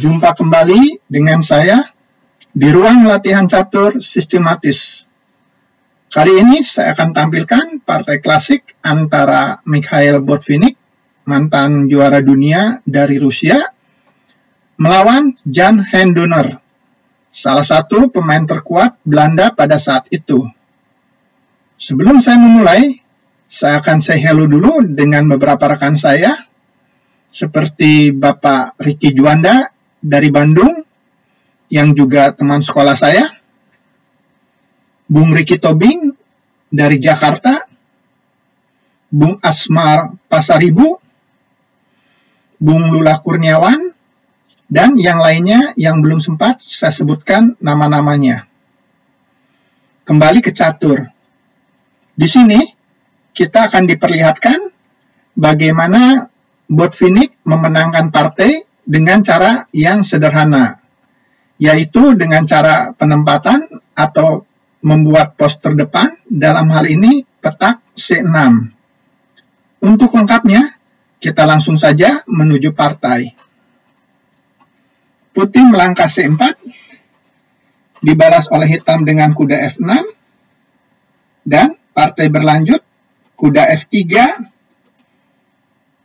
Jumpa kembali dengan saya di ruang latihan catur sistematis. Kali ini saya akan tampilkan partai klasik antara Mikhail Botvinnik, mantan juara dunia dari Rusia, melawan Jan Hendoner, salah satu pemain terkuat Belanda pada saat itu. Sebelum saya memulai, saya akan say hello dulu dengan beberapa rekan saya, seperti Bapak Ricky Juanda dari Bandung, yang juga teman sekolah saya, Bung Ricky Tobing dari Jakarta, Bung Asmar Pasaribu, Bung Lula Kurniawan, dan yang lainnya yang belum sempat saya sebutkan nama-namanya. Kembali ke catur. Di sini kita akan diperlihatkan bagaimana Botvinnik memenangkan partai dengan cara yang sederhana, yaitu dengan cara penempatan atau membuat pos terdepan, dalam hal ini petak C6. Untuk lengkapnya, kita langsung saja menuju partai. Putih melangkah C4, dibalas oleh hitam dengan kuda F6, dan partai berlanjut, kuda F3,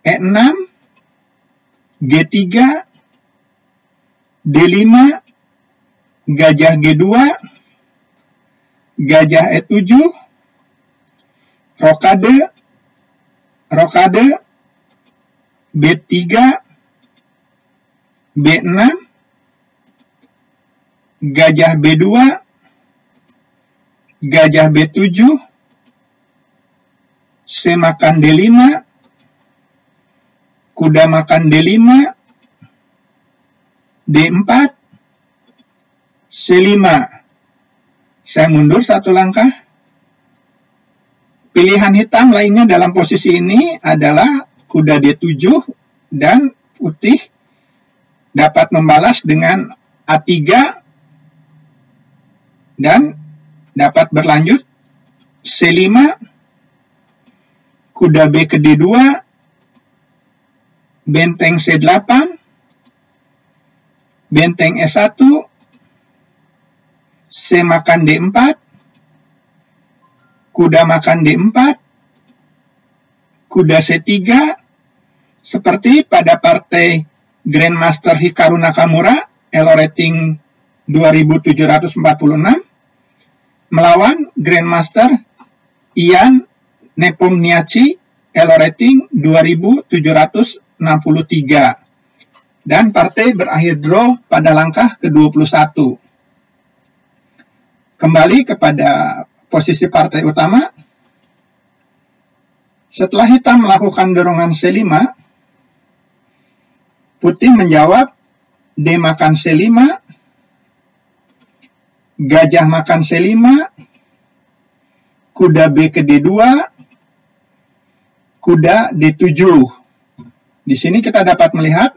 E6, G3, D5, gajah G2, gajah E7, rokade, B3, B6, gajah B2, gajah B7, C makan D5, kuda makan D5, D4, C5. Saya mundur satu langkah. Pilihan hitam lainnya dalam posisi ini adalah kuda D7 dan putih dapat membalas dengan A3 dan dapat berlanjut C5, kuda B ke D2, benteng C8, benteng E1, C makan D4, kuda makan D4, kuda C3, seperti pada partai Grandmaster Hikaru Nakamura, Elo rating 2746, melawan Grandmaster Ian Nepomniachtchi, Elo rating 2763. Dan partai berakhir draw pada langkah ke-21. Kembali kepada posisi partai utama. Setelah hitam melakukan dorongan C5, putih menjawab D makan C5, gajah makan C5, kuda B ke D2, kuda D7. Di sini kita dapat melihat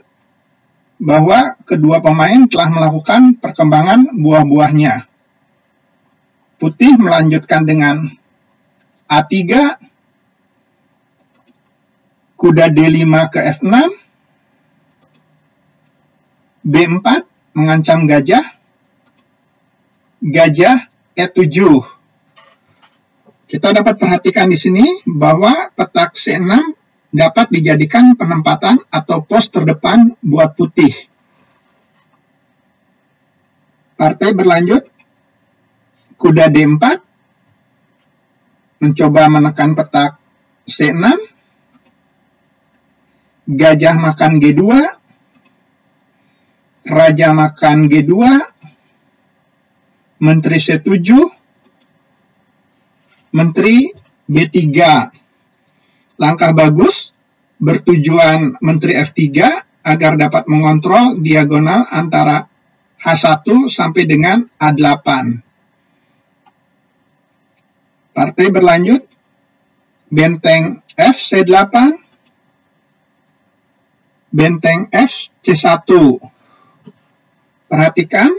bahwa kedua pemain telah melakukan perkembangan buah-buahnya. Putih melanjutkan dengan A3, kuda D5 ke F6, B4 mengancam gajah, gajah E7. Kita dapat perhatikan di sini bahwa petak C6 dapat dijadikan penempatan atau pos terdepan buat putih. Partai berlanjut, kuda D4 mencoba menekan petak C6, gajah makan G2, raja makan G2, menteri C7, menteri B3. Langkah bagus bertujuan menteri F3 agar dapat mengontrol diagonal antara H1 sampai dengan A8. Partai berlanjut, benteng F C8, benteng F C1. Perhatikan,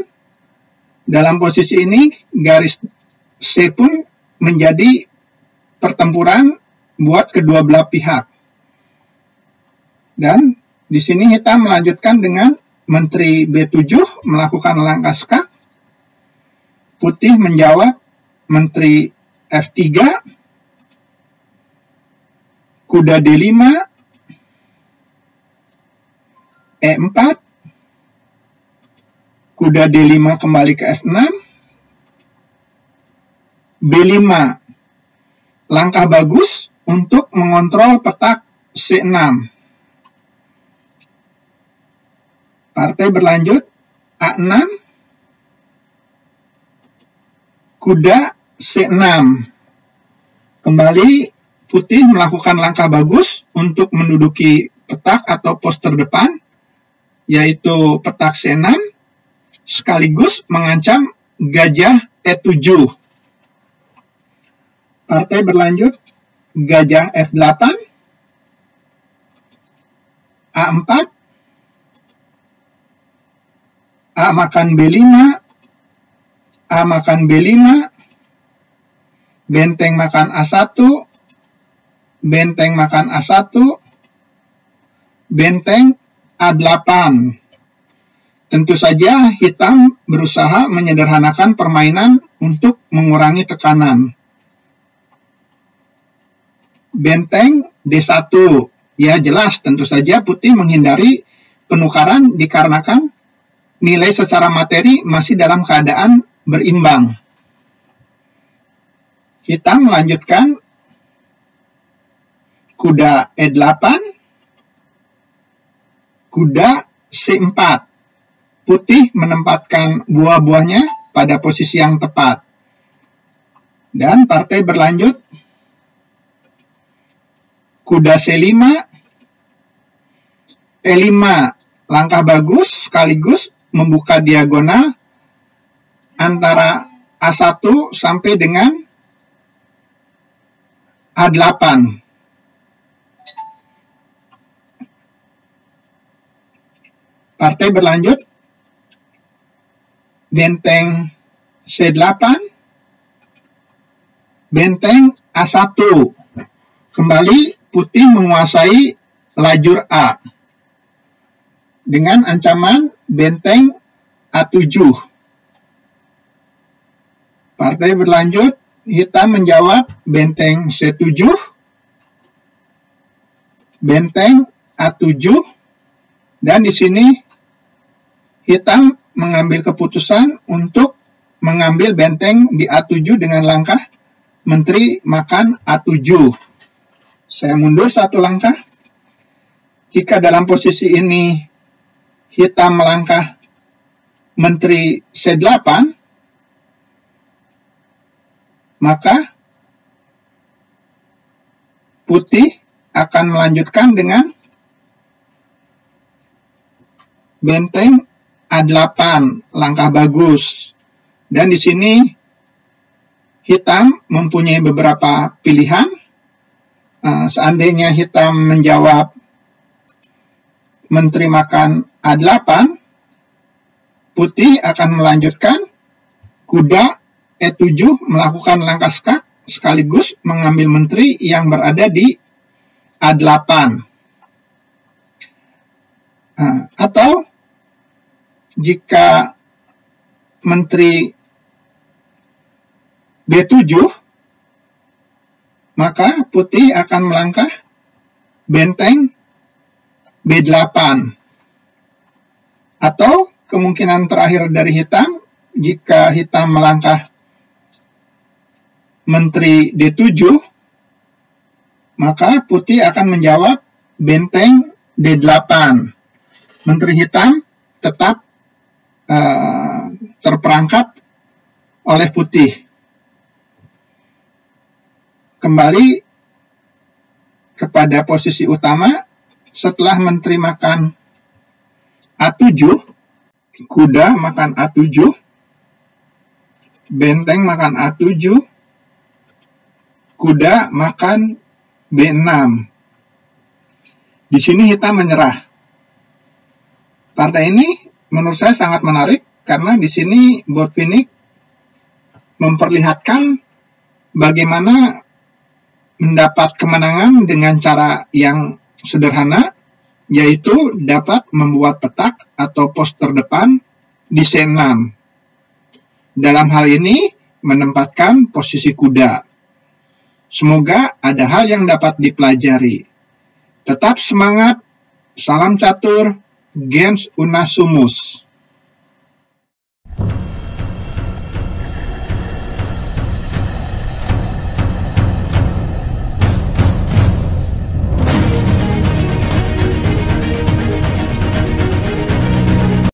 dalam posisi ini garis C pun menjadi pertempuran buat kedua belah pihak. Dan di sini hitam melanjutkan dengan Menteri B7 melakukan langkah skak. Putih menjawab Menteri F3, kuda D5, E4, kuda D5 kembali ke F6, B5. Langkah bagus untuk mengontrol petak C6. Partai berlanjut A6, kuda C6. Kembali putih melakukan langkah bagus untuk menduduki petak atau pos terdepan, yaitu petak C6, sekaligus mengancam gajah E7. Partai berlanjut gajah F8, A4, A makan B5, A makan B5, benteng makan A1, benteng makan A1, benteng A8. Tentu saja hitam berusaha menyederhanakan permainan untuk mengurangi tekanan. Benteng D1, ya jelas tentu saja putih menghindari penukaran dikarenakan nilai secara materi masih dalam keadaan berimbang. Hitam melanjutkan kuda E8, kuda C4. Putih menempatkan buah-buahnya pada posisi yang tepat. Dan partai berlanjut kuda C5, E5. Langkah bagus sekaligus membuka diagonal antara A1 sampai dengan A8. Partai berlanjut benteng C8, benteng A1. Kembali putih menguasai lajur A dengan ancaman benteng A7. Partai berlanjut, hitam menjawab benteng C7, benteng A7, dan di sini hitam mengambil keputusan untuk mengambil benteng di A7 dengan langkah menteri makan A7. Saya mundur satu langkah. Jika dalam posisi ini hitam melangkah menteri C8, maka putih akan melanjutkan dengan benteng A8, langkah bagus. Dan di sini hitam mempunyai beberapa pilihan. Seandainya hitam menjawab menteri makan A8, putih akan melanjutkan kuda E7 melakukan langkah skak sekaligus mengambil menteri yang berada di A8. Atau jika menteri B7, maka putih akan melangkah benteng B8. Atau kemungkinan terakhir dari hitam, jika hitam melangkah menteri D7, maka putih akan menjawab benteng D8. Menteri hitam tetap terperangkap oleh putih. Kembali kepada posisi utama, setelah menteri makan A7, kuda makan A7, benteng makan A7, kuda makan B6. Di sini hitam menyerah. Partai ini menurut saya sangat menarik karena di sini Botvinnik memperlihatkan bagaimana mendapat kemenangan dengan cara yang sederhana, yaitu dapat membuat petak atau pos terdepan di C6. Dalam hal ini, menempatkan posisi kuda. Semoga ada hal yang dapat dipelajari. Tetap semangat, salam catur, gens una sumus.